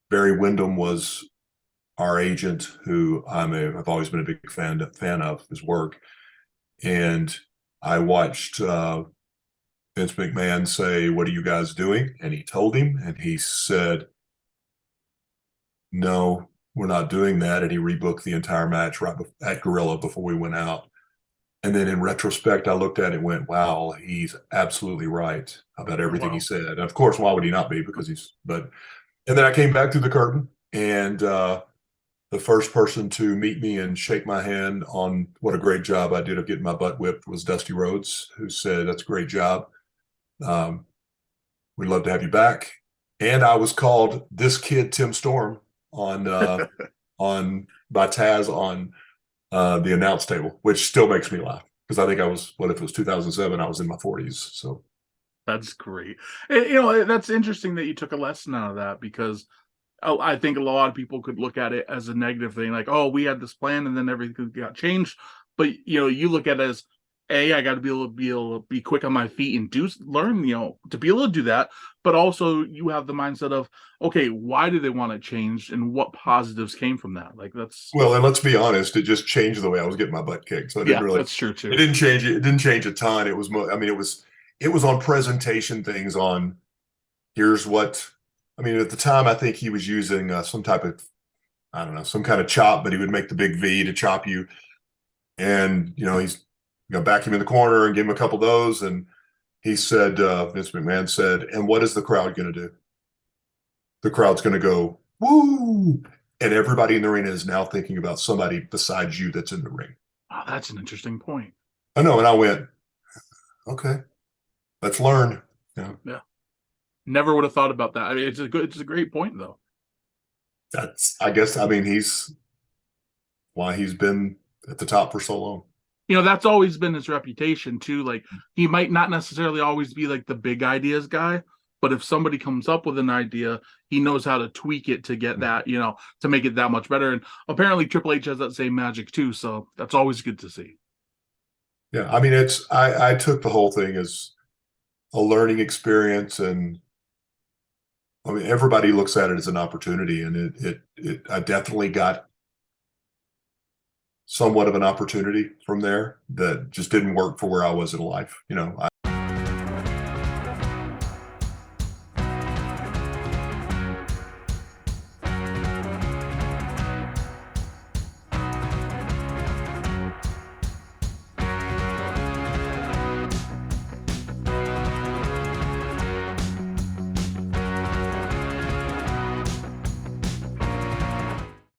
Barry Windham was our agent, who I've always been a big fan of his work. And I watched Vince McMahon say, "What are you guys doing?" And he told him, and he said, "No, we're not doing that." And he rebooked the entire match right at Gorilla before we went out. And then in retrospect, I looked at it and went, "Wow, he's absolutely right about Oh, everything he wow. said." And of course, why would he not be? Because but, and then I came back through the curtain, and the first person to meet me and shake my hand on what a great job I did of getting my butt whipped was Dusty Rhodes, who said, "That's a great job. Um, we'd love to have you back." And I was called this kid Tim Storm on on by Taz on the announce table, which still makes me laugh because I think I was, what if it was 2007? I was in my 40s. So That's great. That's interesting that you took a lesson out of that because I think a lot of people could look at it as a negative thing, like, oh, we had this plan and then everything got changed. But you look at it as, I got to be able to be quick on my feet and learn, to be able to do that. But also, you have the mindset of, okay, why do they want it changed, and what positives came from that? Like that's well, and let's be honest, it just changed the way I was getting my butt kicked. So yeah, that's true it too. didn't change it. It didn't change a ton. It was, I mean, it was on presentation things on here's what, I mean, at the time, I think he was using some type of, I don't know, some kind of chop, but he would make the big V to chop you. And, he's, back him in the corner and give him a couple of those. And he said, Vince McMahon said, "And what is the crowd going to do? The crowd's going to go, woo." And everybody in the arena is now thinking about somebody besides you that's in the ring. Oh, that's an interesting point. I know. And I went, okay, let's learn. Yeah, never would have thought about that. I mean, it's a great point though. That's, I guess, I mean, he's why he's been at the top for so long. That's always been his reputation too. Like he might not necessarily always be like the big ideas guy, but if somebody comes up with an idea, he knows how to tweak it to get that, to make it that much better. And apparently Triple H has that same magic too, so that's always good to see. Yeah. I mean, I took the whole thing as a learning experience. And I mean, everybody looks at it as an opportunity. And I definitely got somewhat of an opportunity from there that just didn't work for where I was in life.